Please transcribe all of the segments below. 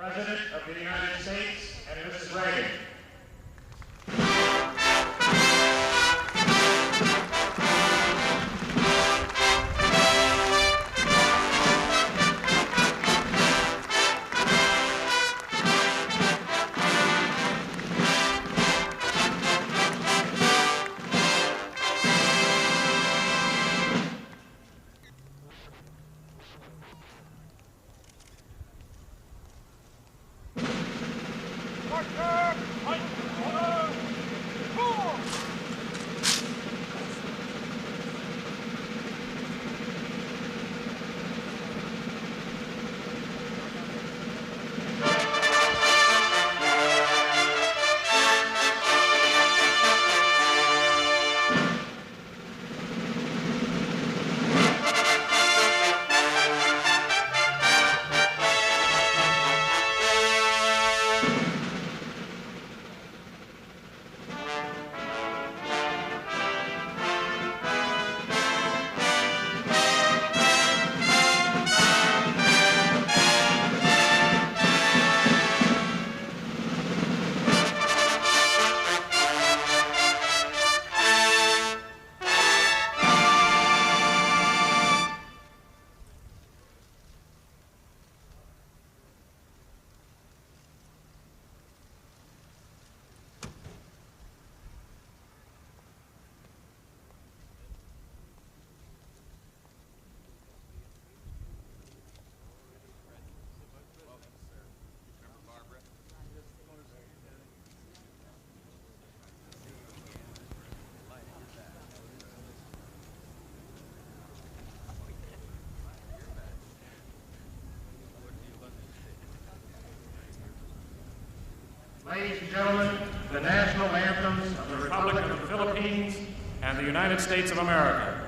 President of the United States and Mrs. Reagan. Ladies and gentlemen, the national anthems of the Republic of the Philippines and the United States of America.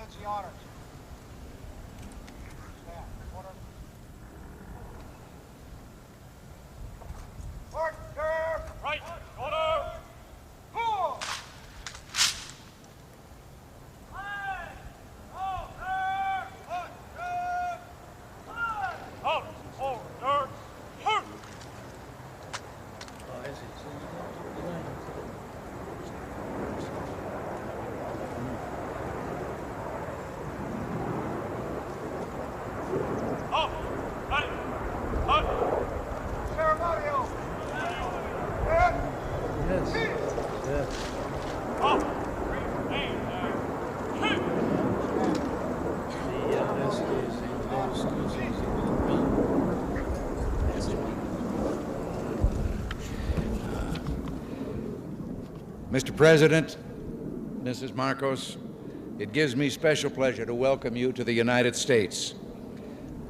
Presidency honors. Stand. Order. Order. Right. Order. Cool. Out. Order. Halt. Up. Right. Up. Ceremonial. And Yes. peace. Yes. Up. Remain there. Hit. Mr. President, Mrs. Marcos, it gives me special pleasure to welcome you to the United States.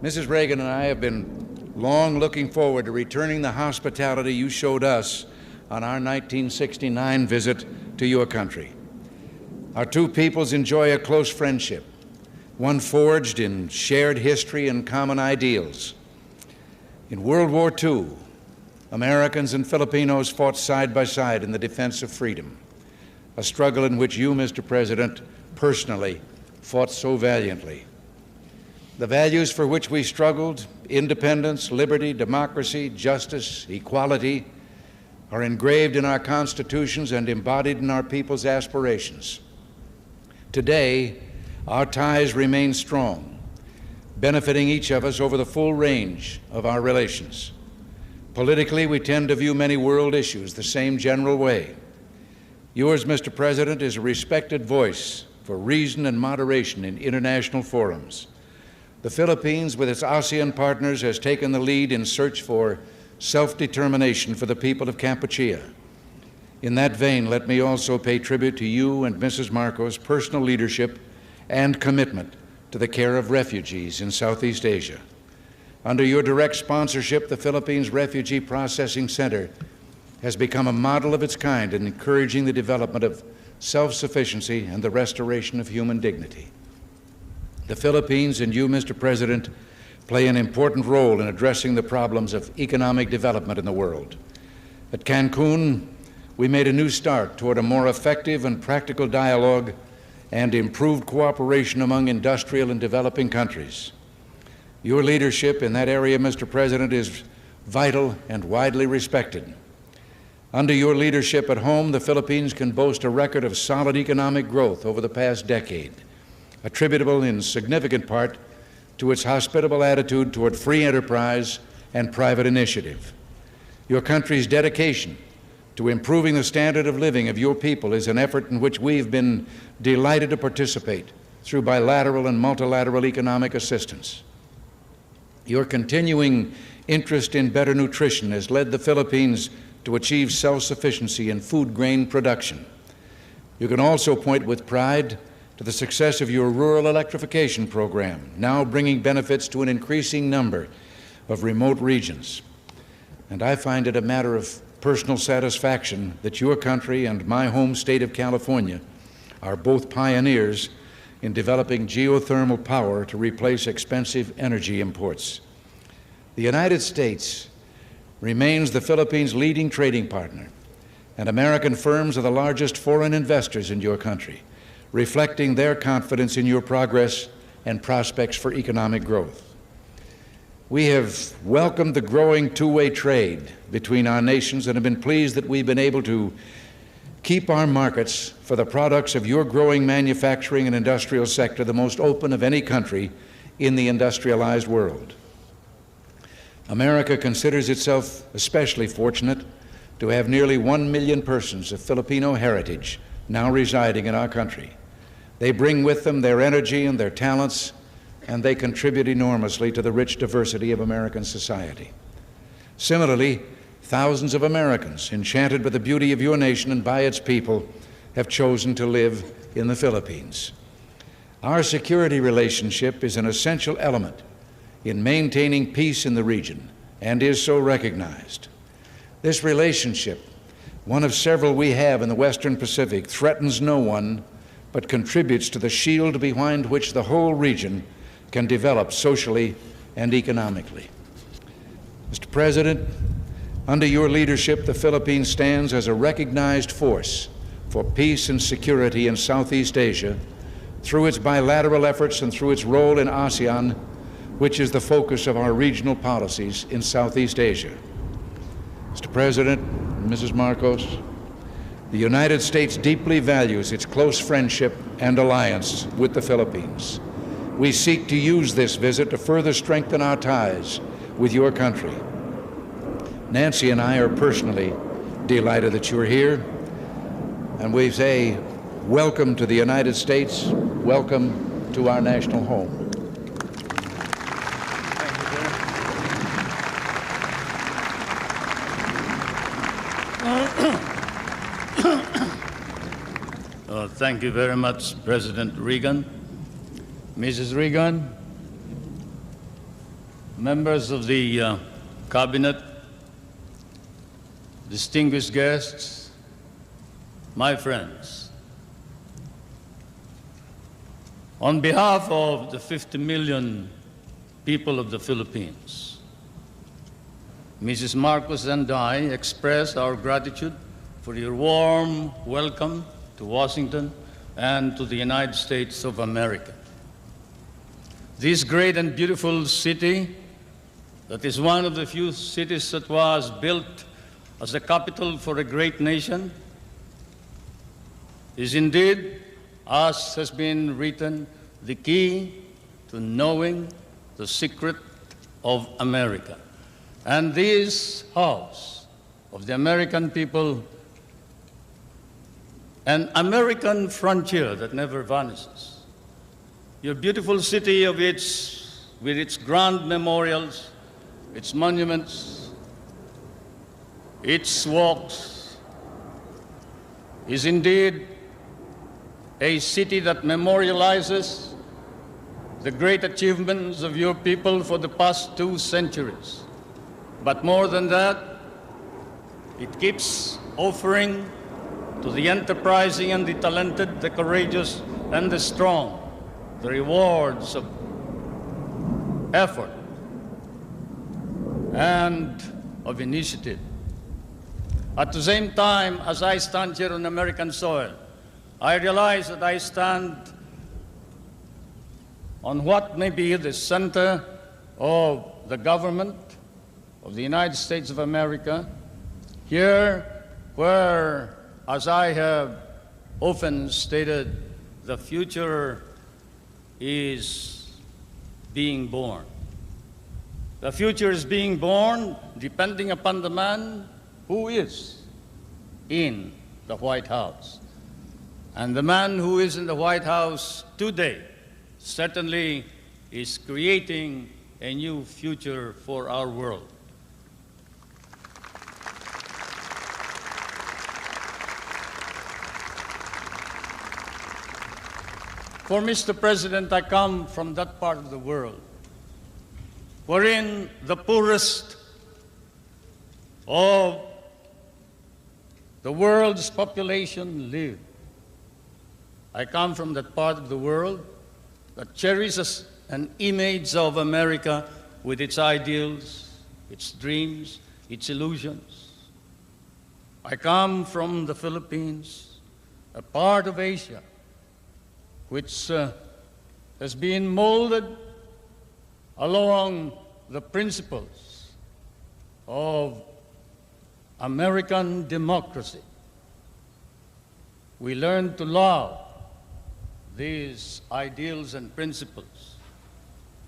Mrs. Reagan and I have been long looking forward to returning the hospitality you showed us on our 1969 visit to your country. Our two peoples enjoy a close friendship, one forged in shared history and common ideals. In World War II, Americans and Filipinos fought side by side in the defense of freedom, a struggle in which you, Mr. President, personally fought so valiantly. The values for which we struggled, independence, liberty, democracy, justice, equality, are engraved in our constitutions and embodied in our people's aspirations. Today, our ties remain strong, benefiting each of us over the full range of our relations. Politically, we tend to view many world issues the same general way. Yours, Mr. President, is a respected voice for reason and moderation in international forums. The Philippines, with its ASEAN partners, has taken the lead in search for self-determination for the people of Kampuchea. In that vein, let me also pay tribute to you and Mrs. Marcos' personal leadership and commitment to the care of refugees in Southeast Asia. Under your direct sponsorship, the Philippines Refugee Processing Center has become a model of its kind in encouraging the development of self-sufficiency and the restoration of human dignity. The Philippines and you, Mr. President, play an important role in addressing the problems of economic development in the world. At Cancun, we made a new start toward a more effective and practical dialogue and improved cooperation among industrial and developing countries. Your leadership in that area, Mr. President, is vital and widely respected. Under your leadership at home, the Philippines can boast a record of solid economic growth over the past decade, attributable in significant part to its hospitable attitude toward free enterprise and private initiative. Your country's dedication to improving the standard of living of your people is an effort in which we've been delighted to participate through bilateral and multilateral economic assistance. Your continuing interest in better nutrition has led the Philippines to achieve self-sufficiency in food grain production. You can also point with pride to the success of your rural electrification program, now bringing benefits to an increasing number of remote regions. And I find it a matter of personal satisfaction that your country and my home state of California are both pioneers in developing geothermal power to replace expensive energy imports. The United States remains the Philippines' leading trading partner, and American firms are the largest foreign investors in your country, reflecting their confidence in your progress and prospects for economic growth. We have welcomed the growing two-way trade between our nations and have been pleased that we've been able to keep our markets for the products of your growing manufacturing and industrial sector the most open of any country in the industrialized world. America considers itself especially fortunate to have nearly 1 million persons of Filipino heritage now residing in our country. They bring with them their energy and their talents, and they contribute enormously to the rich diversity of American society. Similarly, thousands of Americans, enchanted by the beauty of your nation and by its people, have chosen to live in the Philippines. Our security relationship is an essential element in maintaining peace in the region and is so recognized. This relationship, one of several we have in the Western Pacific, threatens no one but contributes to the shield behind which the whole region can develop socially and economically. Mr. President, under your leadership, the Philippines stands as a recognized force for peace and security in Southeast Asia through its bilateral efforts and through its role in ASEAN, which is the focus of our regional policies in Southeast Asia. Mr. President, Mrs. Marcos, the United States deeply values its close friendship and alliance with the Philippines. We seek to use this visit to further strengthen our ties with your country. Nancy and I are personally delighted that you're here, and we say welcome to the United States, welcome to our national home. Thank you very much, President Reagan. Mrs. Reagan, members of the Cabinet, distinguished guests, my friends. On behalf of the 50 million people of the Philippines, Mrs. Marcos and I express our gratitude for your warm welcome to Washington and to the United States of America. This great and beautiful city, that is one of the few cities that was built as a capital for a great nation, is indeed, as has been written, the key to knowing the secret of America. And this house of the American people, an American frontier that never vanishes. Your beautiful city with its grand memorials, its monuments, its walks, is indeed a city that memorializes the great achievements of your people for the past 2 centuries. But more than that, it keeps offering to the enterprising and the talented, the courageous and the strong, the rewards of effort and of initiative. At the same time, as I stand here on American soil, I realize that I stand on what may be the center of the government of the United States of America, here where, as I have often stated, the future is being born. The future is being born depending upon the man who is in the White House. And the man who is in the White House today certainly is creating a new future for our world. For Mr. President, I come from that part of the world wherein the poorest of the world's population live. I come from that part of the world that cherishes an image of America with its ideals, its dreams, its illusions. I come from the Philippines, a part of Asia which has been molded along the principles of American democracy. We learned to love these ideals and principles,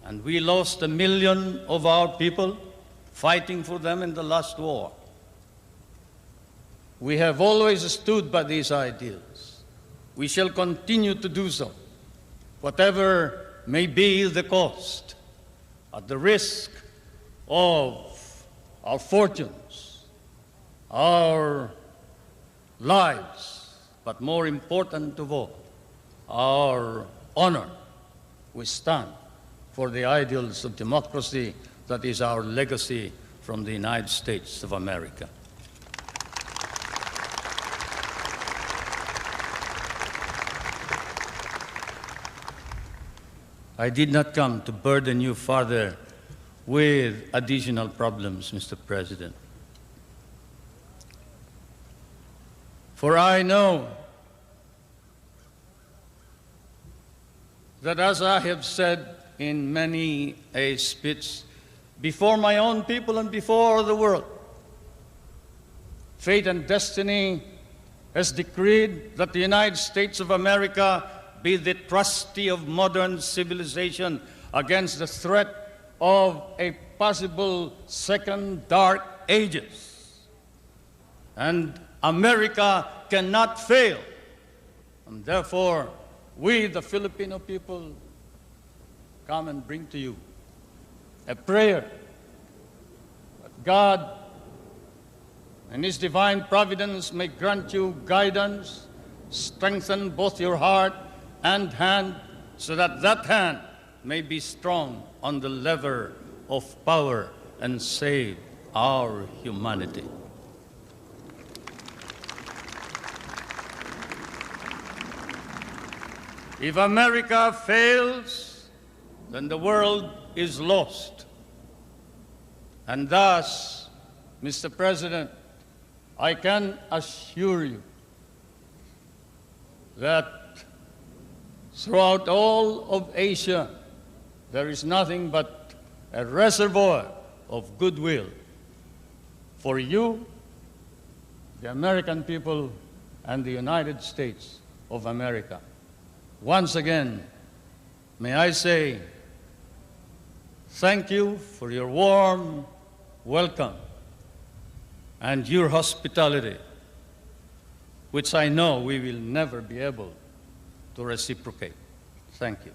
and we lost 1 million of our people fighting for them in the last war. We have always stood by these ideals. We shall continue to do so, whatever may be the cost, at the risk of our fortunes, our lives, but more important of all, our honor. We stand for the ideals of democracy that is our legacy from the United States of America. I did not come to burden you further with additional problems, Mr. President. For I know that, as I have said in many a speech before my own people and before the world, fate and destiny has decreed that the United States of America be the trustee of modern civilization against the threat of a possible second dark ages. And America cannot fail. And therefore, we, the Filipino people, come and bring to you a prayer that God and His divine providence may grant you guidance, strengthen both your heart and hand, so that that hand may be strong on the lever of power and save our humanity. If America fails, then the world is lost. And thus, Mr. President, I can assure you that throughout all of Asia, there is nothing but a reservoir of goodwill for you, the American people, and the United States of America. Once again, may I say thank you for your warm welcome and your hospitality, which I know we will never be able to reciprocate. Thank you.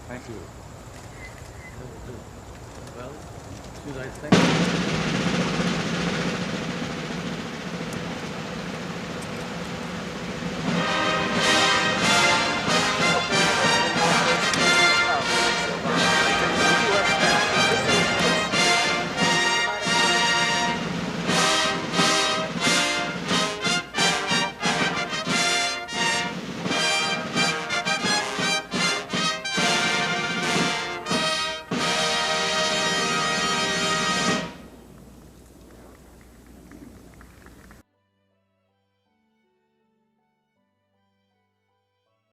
Thank you. Well, should I thank you?